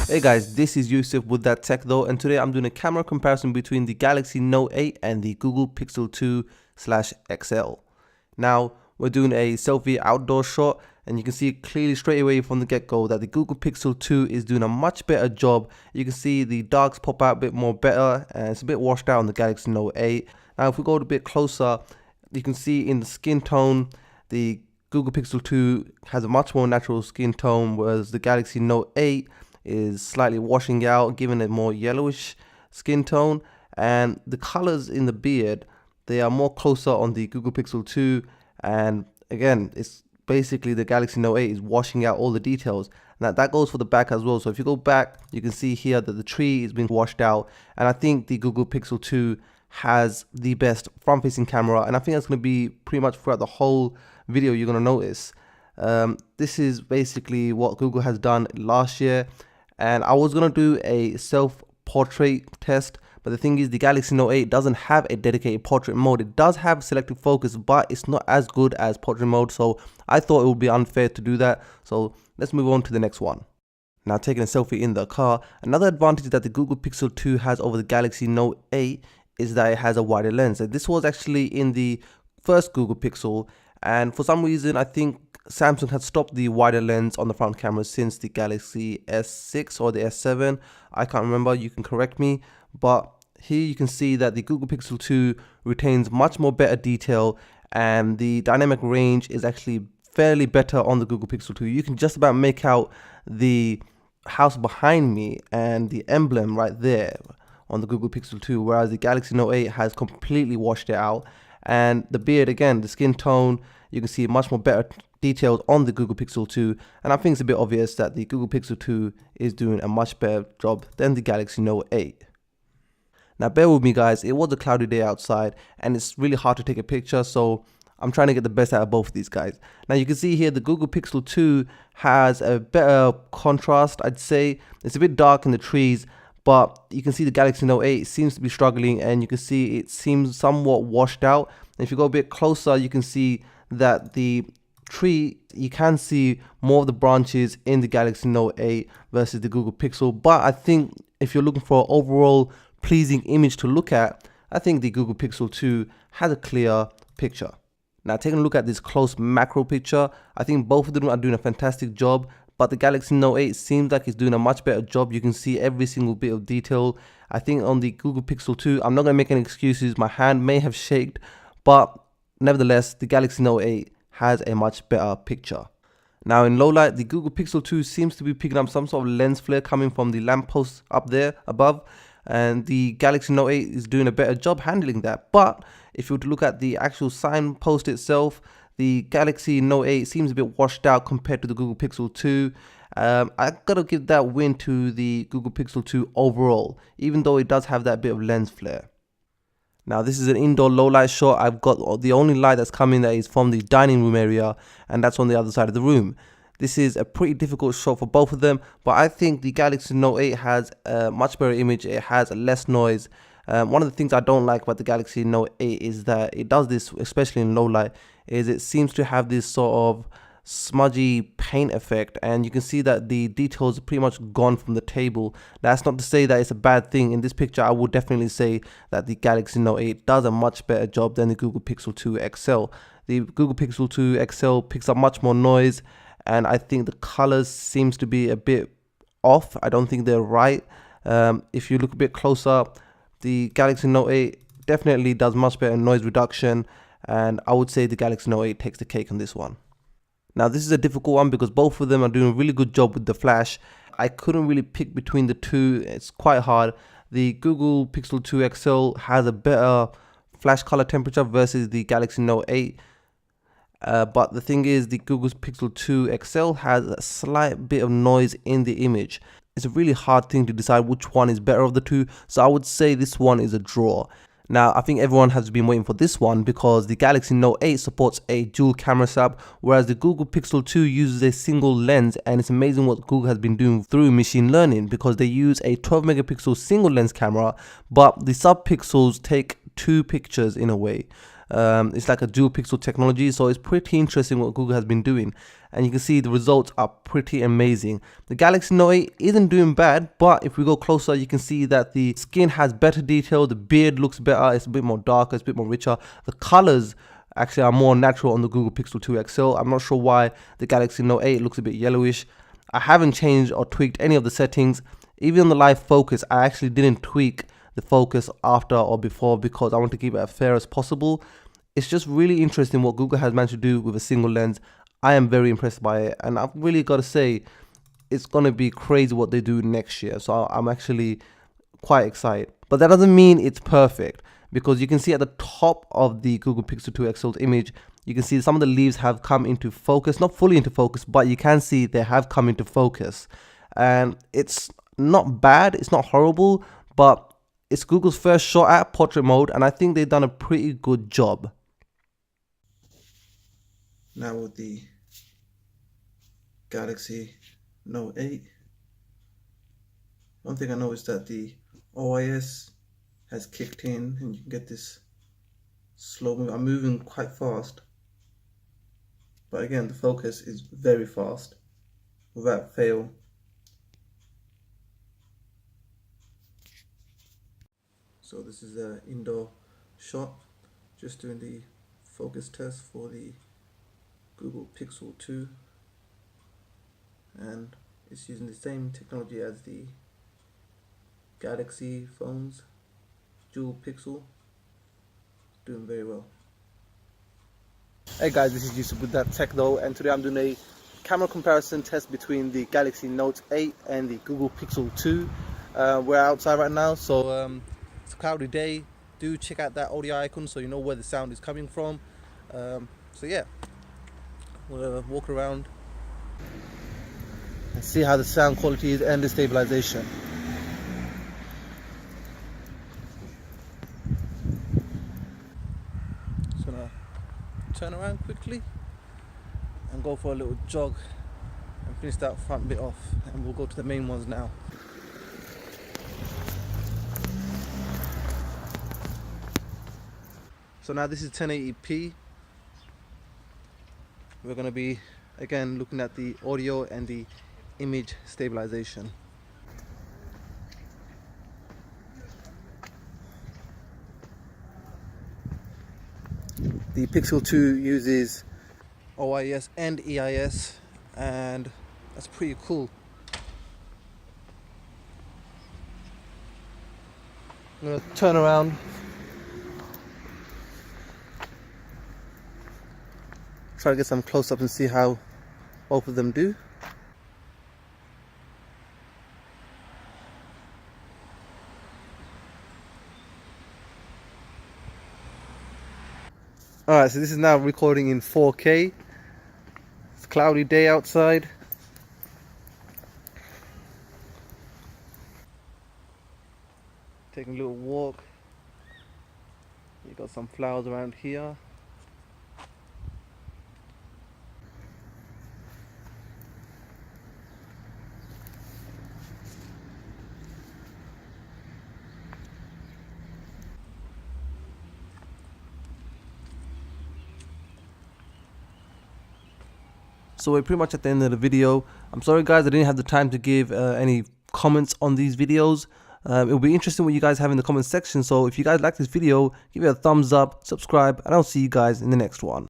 Hey guys, this is Yusuf with That Tech Though, and today I'm doing a camera comparison between the Galaxy Note 8 and the Google Pixel 2/XL. Now, we're doing a selfie outdoor shot, and you can see clearly straight away from the get-go that the Google Pixel 2 is doing a much better job. You can see the darks pop out a bit more better, and it's a bit washed out on the Galaxy Note 8. Now, if we go a bit closer, you can see in the skin tone, the Google Pixel 2 has a much more natural skin tone, whereas the Galaxy Note 8 is slightly washing out, giving it more yellowish skin tone. And the colors in the beard, they are more closer on the Google Pixel 2, and again, it's basically the Galaxy Note 8 is washing out all the details. Now that goes for the back as well. So if you go back, you can see here that the tree is being washed out, and I think the Google Pixel 2 has the best front-facing camera, and I think that's going to be pretty much throughout the whole video. You're going to notice this is basically what Google has done last year. And I was going to do a self-portrait test, but the thing is the Galaxy Note 8 doesn't have a dedicated portrait mode. It does have selective focus, but it's not as good as portrait mode, so I thought it would be unfair to do that. So let's move on to the next one. Now, taking a selfie in the car. Another advantage that the Google Pixel 2 has over the Galaxy Note 8 is that it has a wider lens. And this was actually in the first Google Pixel, and for some reason I think Samsung had stopped the wider lens on the front camera since the Galaxy S6 or the S7. I can't remember, you can correct me. But here you can see that the Google Pixel 2 retains much more better detail, and the dynamic range is actually fairly better on the Google Pixel 2. You can just about make out the house behind me and the emblem right there on the Google Pixel 2, whereas the Galaxy Note 8 has completely washed it out. And the beard, again, the skin tone, you can see much more better detailed on the Google Pixel 2, and I think it's a bit obvious that the Google Pixel 2 is doing a much better job than the Galaxy Note 8. Now bear with me guys, it was a cloudy day outside and it's really hard to take a picture, so I'm trying to get the best out of both of these guys. Now you can see here the Google Pixel 2 has a better contrast, I'd say. It's a bit dark in the trees, but you can see the Galaxy Note 8 seems to be struggling, and you can see it seems somewhat washed out. And if you go a bit closer, you can see that the tree, you can see more of the branches in the Galaxy Note 8 versus the Google Pixel. But I think if you're looking for an overall pleasing image to look at, I think the Google Pixel 2 has a clear picture. Now taking a look at this close macro picture, I think both of them are doing a fantastic job, but the Galaxy Note 8 seems like it's doing a much better job. You can see every single bit of detail. I think on the Google Pixel 2, I'm not going to make any excuses, my hand may have shaked, but nevertheless the Galaxy Note 8 has a much better picture. Now in low light, the Google Pixel 2 seems to be picking up some sort of lens flare coming from the lamppost up there above, and the Galaxy Note 8 is doing a better job handling that. But if you were to look at the actual signpost itself, the Galaxy Note 8 seems a bit washed out compared to the Google Pixel 2. I gotta give that win to the Google Pixel 2 overall, even though it does have that bit of lens flare. Now this is an indoor low light shot. I've got the only light that's coming that is from the dining room area, and that's on the other side of the room. This is a pretty difficult shot for both of them, but I think the Galaxy Note 8 has a much better image. It has less noise. One of the things I don't like about the Galaxy Note 8 is that it does this, especially in low light, is it seems to have this sort of smudgy paint effect, and you can see that the details are pretty much gone from the table. That's not to say that it's a bad thing. In this picture, I would definitely say that the Galaxy Note 8 does a much better job than the Google Pixel 2 XL. The Google Pixel 2 XL picks up much more noise, and I think the colors seems to be a bit off. I don't think they're right. If you look a bit closer, the Galaxy Note 8 definitely does much better noise reduction, and I would say the Galaxy Note 8 takes the cake on this one. Now this is a difficult one because both of them are doing a really good job with the flash. I couldn't really pick between the two, it's quite hard. The Google Pixel 2 XL has a better flash color temperature versus the Galaxy Note 8. But the thing is, the Google Pixel 2 XL has a slight bit of noise in the image. It's a really hard thing to decide which one is better of the two, so I would say this one is a draw. Now, I think everyone has been waiting for this one because the Galaxy Note 8 supports a dual camera setup, whereas the Google Pixel 2 uses a single lens, and it's amazing what Google has been doing through machine learning because they use a 12 megapixel single lens camera, but the sub-pixels take two pictures in a way. It's like a dual pixel technology, so it's pretty interesting what Google has been doing, and you can see the results are pretty amazing. The Galaxy Note 8 isn't doing bad, but if we go closer, you can see that the skin has better detail, the beard looks better, it's a bit more darker, it's a bit more richer. The colors actually are more natural on the Google Pixel 2 XL. I'm not sure why the Galaxy Note 8 looks a bit yellowish. I haven't changed or tweaked any of the settings. Even on the live focus, I actually didn't tweak the focus after or before because I want to keep it as fair as possible. It's just really interesting what Google has managed to do with a single lens. I am very impressed by it, and I've really got to say it's going to be crazy what they do next year. So I'm actually quite excited. But that doesn't mean it's perfect, because you can see at the top of the Google Pixel 2 XL's image, you can see some of the leaves have come into focus, not fully into focus, but you can see they have come into focus. And it's not bad, it's not horrible, but it's Google's first shot at portrait mode, and I think they've done a pretty good job. Now with the Galaxy Note 8, one thing I noticed that the OIS has kicked in, and you can get this slow move. I'm moving quite fast, but again the focus is very fast without fail. So this is an indoor shot, just doing the focus test for the Google Pixel 2, and it's using the same technology as the Galaxy phones, dual pixel, doing very well. Hey guys, this is Yusuf with That Tech Though, and today I'm doing a camera comparison test between the Galaxy Note 8 and the Google Pixel 2. We're outside right now, so it's a cloudy day. Do check out that audio icon so you know where the sound is coming from. So yeah, we'll walk around and see how the sound quality is and the stabilization. Just gonna turn around quickly and go for a little jog and finish that front bit off, and we'll go to the main ones now. So now this is 1080p. We're going to be again looking at the audio and the image stabilization. The Pixel 2 uses OIS and EIS, and that's pretty cool. I'm going to turn around. Try to get some close up and see how both of them do. Alright, so this is now recording in 4K. It's a cloudy day outside. Taking a little walk. You got some flowers around here. So we're pretty much at the end of the video. I'm sorry guys, I didn't have the time to give any comments on these videos. It'll be interesting what you guys have in the comment section. So if you guys like this video, give it a thumbs up, subscribe, and I'll see you guys in the next one.